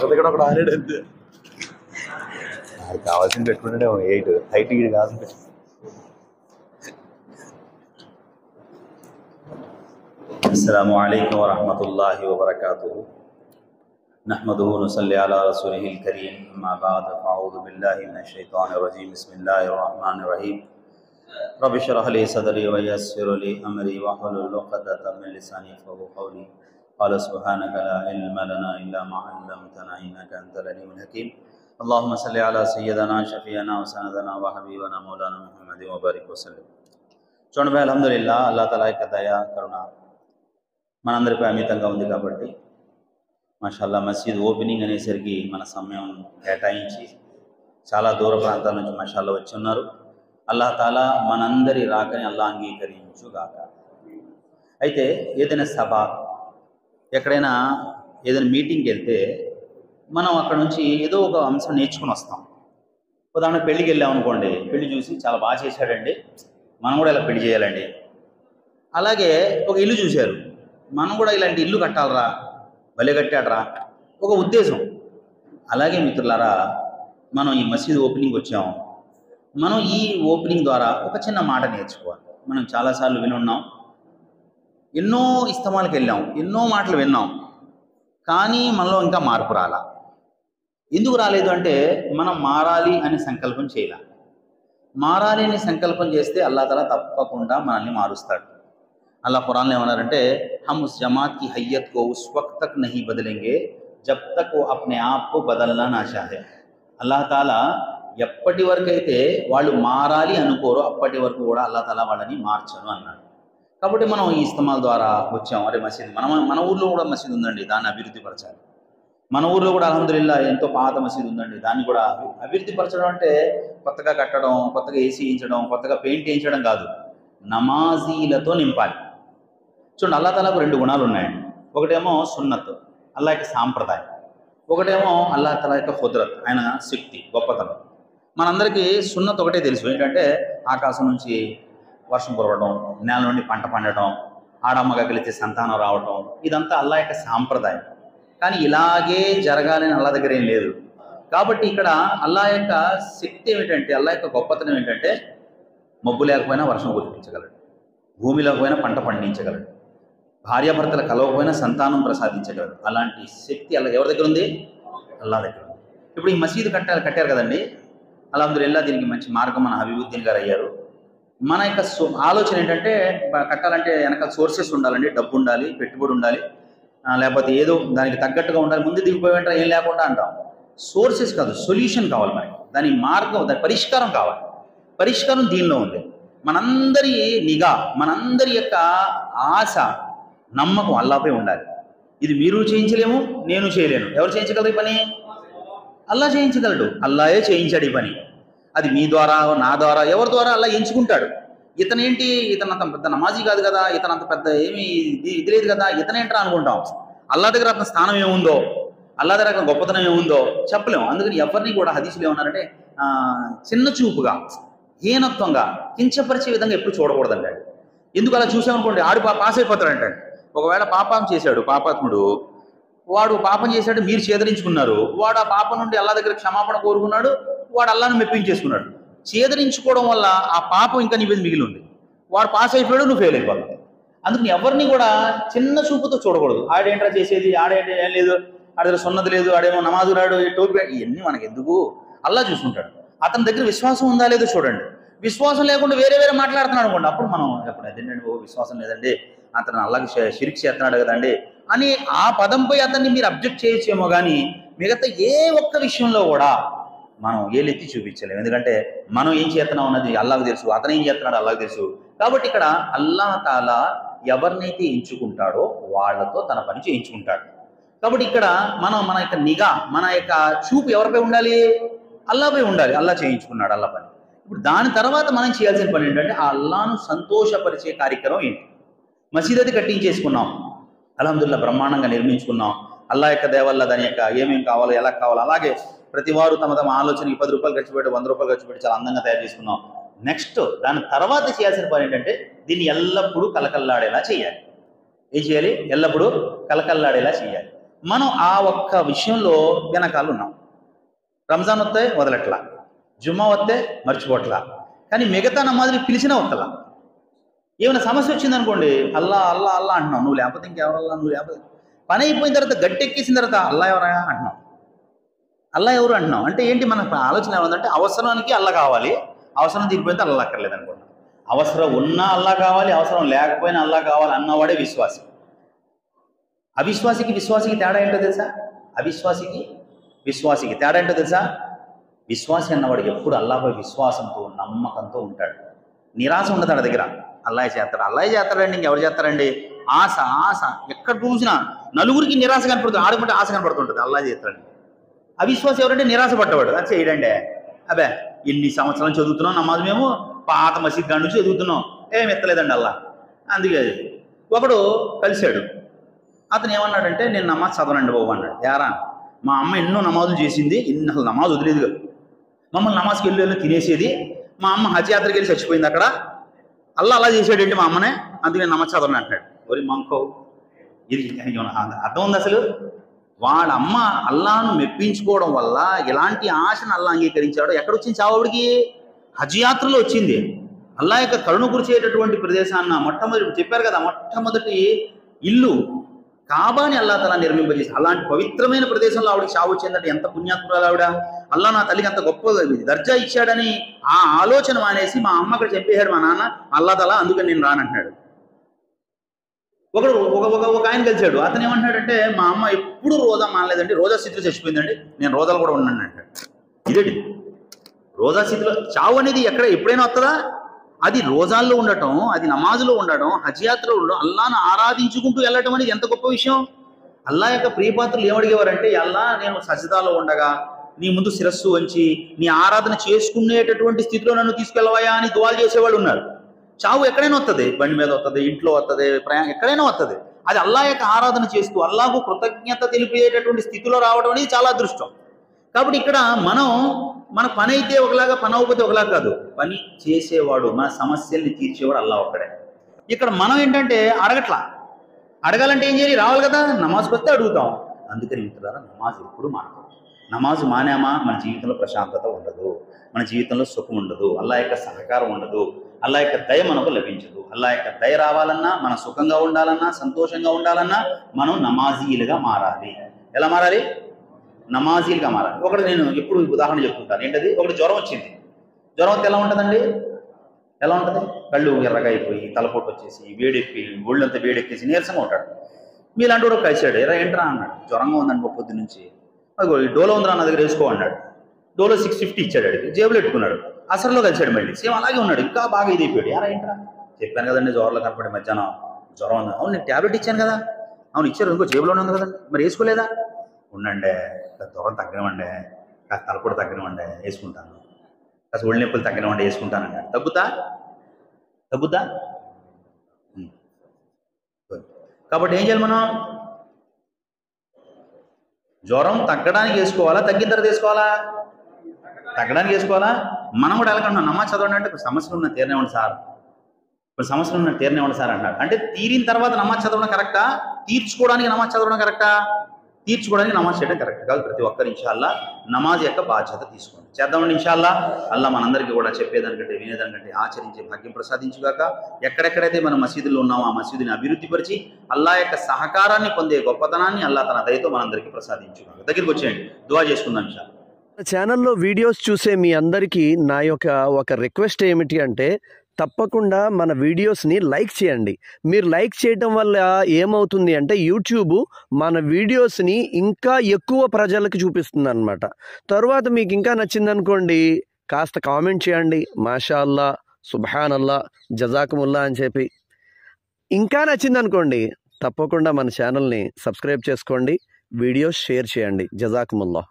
ఒకడు ఆడాడు అంతే. అది కావాల్సింది పెట్టుకుంటే 8 హైట్ ఇది కాదు. అస్సలాము అలైకుం వరహ్మతుల్లాహి వబరకాతుహు. నహ్మదుహు వనుసల్లి అలా రసూలిహిల్ కరీం. అమ్మా బఅద్. అఊదు బిల్లాహి మినష్ షైతానిర్ రజీం. బిస్మిల్లాహిర్ రహ్మానిర్ రహీం. రబ్బి ఇష్రహ్ లీ సద్రీ వయస్సిర్ లీ అమ్రీ వహ్లుల్ ఉఖ్దతం మిన్ లిసానీ యఫ్ఖహూ ఖౌలీ. قال سبحانك لا علم لنا إلا ما علمتنا إنك أنت العليم الحكيم. اللهم صل على سيدنا شفيعنا وسندنا وحبيبنا مولانا محمد وبارك وسلم. చూడండి భాయ్, అల్హమ్దులిల్లా అల్లాహ్ తఆలా యొక్క దయ కరుణ మనందరిపై అమితంగా ఉంది కాబట్టి మాషాల్లా మసీద్ ఓపెనింగ్ అనేసరికి మన సమయం కేటాయించి చాలా దూర ప్రాంతాల నుంచి మాషాల్లా వచ్చి ఉన్నారు. అల్లాహ్ తఆలా మనందరి రాకని అల్లాహ్ అంగీకరించుగాక. అయితే ఏదైనా సభ, ఎక్కడైనా ఏదైనా మీటింగ్కి వెళ్తే మనం అక్కడ నుంచి ఏదో ఒక అంశం నేర్చుకుని వస్తాం. ఉదాహరణ పెళ్ళికి వెళ్ళామనుకోండి, పెళ్లి చూసి చాలా బాగా చేశాడండి, మనం కూడా ఇలా పెళ్లి చేయాలండి. అలాగే ఒక ఇల్లు చూశారు, మనం కూడా ఇలాంటి ఇల్లు కట్టాలరా, భలే కట్టాడరా, ఒక ఉద్దేశం. అలాగే మిత్రులారా, మనం ఈ మసీద్ ఓపెనింగ్ వచ్చాము. మనం ఈ ఓపెనింగ్ ద్వారా ఒక చిన్న మాట నేర్చుకోవాలి. మనం చాలాసార్లు వినున్నాం, ఎన్నో ఇస్తమాలకు వెళ్ళాం, ఎన్నో మాటలు విన్నాం, కానీ మనలో ఇంకా మార్పు రాలా. ఎందుకు రాలేదు అంటే మనం మారాలి అనే సంకల్పం చేయాలి. మారాలి అనే సంకల్పం చేస్తే అల్లాహ్ తఆలా తప్పకుండా మనల్ని మారుస్తాడు. అల్లాహ్ ఖురాన్లో ఏమన్నారంటే, హమ్ ఉస్ జమాత్ కి హయ్యత్ కో ఉస్ వక్త్ తక్ నహీ బదలేంగే జబ్ తక్ వో అప్నే ఆప్ కో బదల్నా నా చాహే. అల్లాహ్ తఆలా ఎప్పటి వరకు అయితే వాళ్ళు మారాలి అనుకోరో అప్పటి వరకు కూడా అల్లాహ్ తఆలా వాళ్ళని మార్చను అన్నాడు. కాబట్టి మనం ఈ ఇస్తమాల ద్వారా వచ్చాం. అరే మసీద్, మన ఊర్లో కూడా మసీద్ ఉందండి, దాన్ని అభివృద్ధి పరచాలి. మన ఊర్లో కూడా అల్హమ్దులిల్లా ఎంతో పాత మసీద్ ఉందండి, దాన్ని కూడా అభివృద్ధి పరచడం అంటే కొత్తగా కట్టడం, కొత్తగా ఏసీ వేయించడం, కొత్తగా పెయింట్ వేయించడం కాదు, నమాజీలతో నింపాలి. చూడండి, అల్లాహ్ తఆలాకు 2 గుణాలు ఉన్నాయండి. ఒకటేమో సున్నత్, అల్లాహ్ యొక్క సాంప్రదాయం. ఒకటేమో అల్లాహ్ తఆలా యొక్క ఖుద్రత్, ఆయన శక్తి, గొప్పతనం. మనందరికీ సున్నత్ ఒకటే తెలుసు, ఏంటంటే ఆకాశం నుంచి వర్షం కురవడం, నేల నుండి పంట పండటం, ఆడమ్మగా కలిసి సంతానం రావటం, ఇదంతా అల్లాహ్ యొక్క సాంప్రదాయం. కానీ ఇలాగే జరగాలని అల్లాహ్ దగ్గర ఏం లేదు. కాబట్టి ఇక్కడ అల్లాహ్ యొక్క శక్తి ఏమిటంటే, అల్లాహ్ యొక్క గొప్పతనం ఏంటంటే, మబ్బు లేకపోయినా వర్షం కురిపించగలడు, భూమి లేకపోయినా పంట పండించగలడు, భార్యాభర్తలు కలవకపోయినా సంతానం ప్రసాదించగలడు. అలాంటి శక్తి అల్లాహ్ ఎవరి దగ్గర ఉంది? అల్లాహ్ దగ్గర ఉంది. ఇప్పుడు ఈ మసీదు కట్టారు కదండి, అల్హమ్దులిల్లా దీనికి మంచి మార్గం మన హబీబుద్దీన్ గారు అయ్యారు. మన యొక్క ఆలోచన ఏంటంటే, కట్టాలంటే వెనకాల సోర్సెస్ ఉండాలండి, డబ్బు ఉండాలి, పెట్టుబడి ఉండాలి, లేకపోతే ఏదో దానికి తగ్గట్టుగా ఉండాలి. ముందు దిగిపోయి వెంటనే ఏం లేకుండా అంటాం. సోర్సెస్ కాదు, సొల్యూషన్ కావాలి మనకి, దాని మార్గం, దాని పరిష్కారం కావాలి. పరిష్కారం దీనిలో ఉంది. మనందరి నిఘా, మనందరి యొక్క ఆశ, నమ్మకం అల్లాహ్పై ఉండాలి. ఇది మీరు చేయించలేము, నేను చేయలేను. ఎవరు చేయించగలరు ఈ పని? అల్లాహ్ చేయించగలడు. అల్లాహే చేయించాడు ఈ పని. అది మీ ద్వారా, నా ద్వారా, ఎవరి ద్వారా అల్లాహ్ ఎంచుకుంటాడు. ఇతనేంటి, ఇతను అంత పెద్ద నమాజీ కాదు కదా, ఇతను అంత పెద్ద ఏమి ఇది లేదు కదా, ఇతనేంట్రా అనుకుంటాం. అల్లాహ్ దగ్గర అతని స్థానం ఏముందో, అల్లాహ్ దగ్గర అతని గొప్పతనం ఏముందో చెప్పలేము. అందుకని ఎవరిని కూడా హదీసులు ఏమన్నారంటే, చిన్న చూపుగా, హీనత్వంగా, కించపరిచే విధంగా ఎప్పుడు చూడకూడదండి. ఎందుకు అలా చూసామనుకోండి, ఆడు పాస్ అయిపోతాడంటే. ఒకవేళ పాపం చేశాడు, పాపాత్ముడు వాడు పాపం చేశాడు, మీరు చేదరించుకున్నారు, వాడు ఆ పాపం నుండి అల్లాహ్ దగ్గర క్షమాపణ కోరుకున్నాడు, వాడు అల్లాహ్ను మెప్పించేసుకున్నాడు. చేదరించుకోవడం వల్ల ఆ పాపం ఇంకా నీ మీద మిగిలి ఉంది. వాడు పాస్ అయిపోయాడు, నువ్వు ఫెయిల్ అయిపోతావు. అందుకని ఎవరిని కూడా చిన్న చూపుతో చూడకూడదు. ఆడేంట్రా చేసేది, ఆడేంటి ఏం లేదు, ఆడ దగ్గర సున్నది లేదు, ఆడేమో నమాజు రాడు, టోపీ, ఇవన్నీ మనకి ఎందుకు? అల్లాహ్ చూసుకుంటాడు. అతని దగ్గర విశ్వాసం ఉందా లేదో చూడండి. విశ్వాసం లేకుండా వేరే మాట్లాడుతున్నాడు అనుకోండి, అప్పుడు మనం ఎప్పుడు అదేంటండి, విశ్వాసం లేదండి, అతను అల్లాహ్కి షిర్క్ చేస్తున్నాడు కదండి అని ఆ పదంపై అతన్ని మీరు అబ్జెక్ట్ చేయొచ్చేమో, కానీ మిగతా ఏ ఒక్క విషయంలో కూడా మనం ఏలెత్తి చూపించలేము. ఎందుకంటే మనం ఏం చేస్తున్నాం అన్నది అల్లాహ్కు తెలుసు, అతను ఏం చేస్తున్నాడు అల్లాహ్కు తెలుసు. కాబట్టి ఇక్కడ అల్లాహ్ తాలా ఎవరినైతే ఎంచుకుంటాడో వాళ్ళతో తన పని చేయించుకుంటాడు. కాబట్టి ఇక్కడ మన యొక్క నిఘా, మన యొక్క చూపు ఎవరిపై ఉండాలి? అల్లాహ్పై ఉండాలి. అల్లాహ్ చేయించుకున్నాడు అల్లాహ్ పని. ఇప్పుడు దాని తర్వాత మనం చేయాల్సిన పని ఏంటంటే, ఆ అల్లాహ్ను సంతోషపరిచే కార్యక్రమం ఏంటి? మసీద్ అది కట్టించేసుకున్నాం, అల్హమ్దులిల్లా బ్రహ్మాండంగా నిర్మించుకున్నాం. అల్లాహ్ యొక్క దయ వల్ల దాని యొక్క ఏమేమి కావాలో, ఎలా కావాలో అలాగే ప్రతి వారు తమ ఆలోచనకి 10 రూపాయలు ఖర్చు పెట్టి, 100 రూపాయలు ఖర్చు పెట్టి చాలా అందంగా తయారు చేసుకున్నాం. నెక్స్ట్ దాని తర్వాత చేయాల్సిన పని ఏంటంటే దీన్ని ఎల్లప్పుడూ కలకల్లాడేలా చేయాలి. ఏం చేయాలి? ఎల్లప్పుడూ కలకల్లాడేలా చేయాలి. మనం ఆ ఒక్క విషయంలో వెనకాలు ఉన్నాం. రంజాన్ వస్తే వదలట్లా, జుమ్మా వస్తే మర్చిపోట్లా, కానీ మిగతా నమాజులు పిలిచినా వస్తలా. ఏమైనా సమస్య వచ్చిందనుకోండి, అల్లా అల్లా అల్లా అంటున్నావు, నువ్వు లేకపోతే ఇంకెవరల్లా, నువ్వు లేకపోతే పని అయిపోయిన తర్వాత గట్టెక్కేసిన తర్వాత అల్లా ఎవరా అంటున్నావు, అల్లా ఎవరు అంటున్నావు. అంటే ఏంటి? మన ఆలోచన ఏమందంటే అవసరానికి అల్లా కావాలి, అవసరం తీరిపోయితే అల్లా అక్కర్లేదు అనుకోండి. అవసరం ఉన్నా అల్లా కావాలి, అవసరం లేకపోయినా అల్లా కావాలి అన్నవాడే విశ్వాసి. అవిశ్వాసికి విశ్వాసికి తేడా ఏంటో తెలుసా? అవిశ్వాసికి విశ్వాసికి తేడా ఏంటో తెలుసా? విశ్వాసి అన్నవాడికి ఎప్పుడు అల్లాపై విశ్వాసంతో నమ్మకంతో ఉంటాడు. నిరాశ ఉండదు వాడి దగ్గర. అల్లాహ్ చేస్తాడు, అల్లాహ్ చేస్తాడండి, ఇంకెవరు చేస్తారండి? ఆశ ఆశ ఎక్కడ చూసినా నలుగురికి నిరాశ కనపడుతుంది, ఆడుకుంటే ఆశ కనపడుతుంటుంది. అల్లాహ్ చేస్తాడు. అవిశ్వాసం ఎవరంటే నిరాశ పడ్డవాడు. అది చేయడండి. అబ్బే ఎన్ని సంవత్సరాలు చదువుతున్నాం నమాజ్, మేము పాత మసీద్ కాడి నుంచి చదువుతున్నాం, ఏమి ఎత్తలేదండి అల్లా. అందుకే ఒకడు కలిశాడు. అతను ఏమన్నాడంటే నేను నమాజ్ చదవనండి బాబు అన్నాడు. యారా, మా అమ్మ ఎన్నో నమాజులు చేసింది, అసలు నమాజ్ వదిలేదు, మమ్మల్ని నమాజ్కి వెళ్ళి తినేసేది, మా అమ్మ హజ్ యాత్రకి వెళ్ళి చచ్చిపోయింది అక్కడ, అల్లా అలా చేసాడేంటి మా అమ్మనే, అందుకే నేను నమాజ్ చదవను అంటాడు. ఒరి మంకో, ఇది అర్థం ఉంది అసలు? వాళ్ళ అమ్మ అల్లాను మెప్పించుకోవడం వల్ల ఎలాంటి ఆశను అల్లా అంగీకరించాడో ఎక్కడొచ్చింది చావుడికి? హజ్ యాత్రలో వచ్చింది. అల్లా యొక్క కరుణ కురిచేటటువంటి ప్రదేశాన్న మొట్టమొదటి చెప్పారు కదా, మొట్టమొదటి ఇల్లు కాబాని అల్లా తలా నిర్మింపజేసి అలాంటి పవిత్రమైన ప్రదేశంలో ఆవిడకి చావు వచ్చిందంటే ఎంత పుణ్యాత్మురాలు ఆవిడ. అల్లా నా తల్లికి అంత గొప్ప దర్జా ఇచ్చాడని ఆ ఆలోచన మానేసి మా అమ్మ అక్కడ చెప్పేశాడు మా నాన్న అల్లా తలా, అందుకని నేను రానంటున్నాడు. ఒకడు ఒక ఆయన కలిశాడు. అతను ఏమంటాడంటే మా అమ్మ ఎప్పుడు రోజా మానలేదండి, రోజా స్థితిలో చచ్చిపోయిందండి, నేను రోజాలు కూడా ఉన్నాను అంటాడు. ఇదేంటి రోజా స్థితిలో చావు అనేది ఎప్పుడైనా వస్తుందా? అది రోజాల్లో ఉండటం, అది నమాజులో ఉండడం, హజ్ యాత్రలో ఉండడం, అల్లాను ఆరాధించుకుంటూ వెళ్ళటం అనేది ఎంత గొప్ప విషయం. అల్లా యొక్క ప్రియపాత్రలు ఏమడిగేవారంటే, అల్లా నేను సజ్జదాలో ఉండగా నీ ముందు శిరస్సు వంచి నీ ఆరాధన చేసుకునేటటువంటి స్థితిలో నన్ను తీసుకెళ్ళవయా అని దువాలు చేసేవాళ్ళు ఉన్నారు. చావు ఎక్కడైనా వస్తుంది, బండి మీద వస్తుంది, ఇంట్లో వస్తుంది, ప్రయాణం ఎక్కడైనా వస్తుంది. అది అల్లా యొక్క ఆరాధన చేస్తూ అల్లాకు కృతజ్ఞత తెలిపేటటువంటి స్థితిలో రావడం అనేది చాలా అదృష్టం. కాబట్టి ఇక్కడ మన పని అయితే ఒకలాగా, పని అవ్వకపోతే ఒకలాగా కాదు. పని చేసేవాడు, మన సమస్యల్ని తీర్చేవాడు అల్లా ఒక్కడే. ఇక్కడ మనం ఏంటంటే అడగాలంటే ఏం చేయాలి? రావాలి కదా, నమాజ్కి వస్తే అడుగుతాం. అందుకని మిత్రులారా, నమాజ్ ఎప్పుడు మానదు. నమాజ్ మానేమా మన జీవితంలో ప్రశాంతత ఉండదు, మన జీవితంలో సుఖం ఉండదు, అల్లా యొక్క సహకారం ఉండదు, అల్లా యొక్క దయ మనకు లభించదు. అల్లా యొక్క దయ రావాలన్నా, మనం సుఖంగా ఉండాలన్నా, సంతోషంగా ఉండాలన్నా మనం నమాజీలుగా మారాలి. ఎలా మారాలి? నమాజీలుగా మారాలి. ఒకటి నేను ఎప్పుడు ఉదాహరణ చెప్పుకుంటాను. ఏంటది? ఒకటి జ్వరం వచ్చింది. జ్వరం వస్తే ఎలా ఉంటుందండి? ఎలా ఉంటుంది? కళ్ళు ఎర్రగా అయిపోయి, తలపోటు వచ్చేసి, వేడెక్కి, ఒళ్ళంతా వేడెక్కేసి నీరసంగా ఉంటాడు. మీలాంటి కూడా కలిశాడు. ఏంట్రా అన్నాడు, జ్వరంగా ఉందని పొద్దు నుంచి, అది డోలో ఉందిరా నా దగ్గర వేసుకో అన్నాడు. డోలో 650 ఇచ్చాడు, అడిగి జేబులో పెట్టుకున్నాడు. అసలులో కలిశాడు, మళ్ళీ సేమ్ అలాగే ఉన్నాడు, ఇంకా బాగా ఇది అయిపోయాడు. ఏంట్రా చెప్పాను కదండి జ్వరంలో కనపడి మధ్యాహ్నం జ్వరం ఉంది. అవును నేను ట్యాబ్లెట్ ఇచ్చాను కదా. అవును ఇచ్చారు, ఇంకో జేబులోనే ఉంది కదండి, మరి వేసుకోలేదా? ఉండండి, జ్వరం తగ్గనివ్వండి, కాస్త తలపొడి తగ్గనివ్వండి, వేసుకుంటాను, కాస్త ఒళ్ళు నొప్పులు తగ్గనివ్వండి, వేసుకుంటాను అన్నాడు. తగ్గుతా? కాబట్టి ఏం చేయాలి మనం? జ్వరం తగ్గడానికి వేసుకోవాలా, తగ్గిన తర్వాత వేసుకోవాలా? తగ్గడానికి వేసుకోవాలా. మనం కూడా ఎలాగంటున్నాం, నమాజ్ చదవండి అంటే ఇప్పుడు సమస్యలు ఉన్న తీరనివ్వండి సార్, ఇప్పుడు సమస్యలు ఉన్న తీరనివ్వండి సార్ అన్నాడు. అంటే తీరిన తర్వాత నమాజ్ చదవడం కరెక్టా? తీర్చుకోవడానికి నమాజ్ చదవడం కరెక్టా? తీర్చుకోవడానికి నమాజ్ చేయడం కరెక్ట్ కాదు. ప్రతి ఒక్కరు ఇన్షాల్లా నమాజ్ యొక్క బాధ్యత తీసుకోండి. చేద్దామండి ఇన్షాల్లా. అల్లా మనందరికీ కూడా చెప్పేదానికంటే వినేదానికంటే ఆచరించే భాగ్యం ప్రసాదించుగాక. ఎక్కడెక్కడైతే మనం మసీదుల్లో ఉన్నామో ఆ మసీదుని అభివృద్ధిపరిచి అల్లా యొక్క సహకారాన్ని పొందే గొప్పతనాన్ని అల్లా తన దయతో మనందరికీ ప్రసాదించుగాక. దగ్గరికి వచ్చేయండి, దువా చేసుకుందాం ఇన్షాల్లా. ఛానల్లో వీడియోస్ చూసే మీ అందరికీ నా యొక్క ఒక రిక్వెస్ట్ ఏమిటి అంటే, తప్పకుండా మన వీడియోస్ని లైక్ చేయండి. మీరు లైక్ చేయటం వల్ల ఏమవుతుంది అంటే యూట్యూబ్ మన వీడియోస్ని ఇంకా ఎక్కువ ప్రజలకు చూపిస్తుంది అనమాట. తర్వాత మీకు ఇంకా నచ్చిందనుకోండి, కాస్త కామెంట్ చేయండి, మాషా అల్లా, సుబ్హానల్లా, జజాకుముల్లా అని చెప్పి. ఇంకా నచ్చిందనుకోండి, తప్పకుండా మన ఛానల్ని సబ్స్క్రైబ్ చేసుకోండి, వీడియోస్ షేర్ చేయండి. జజాకుముల్లా.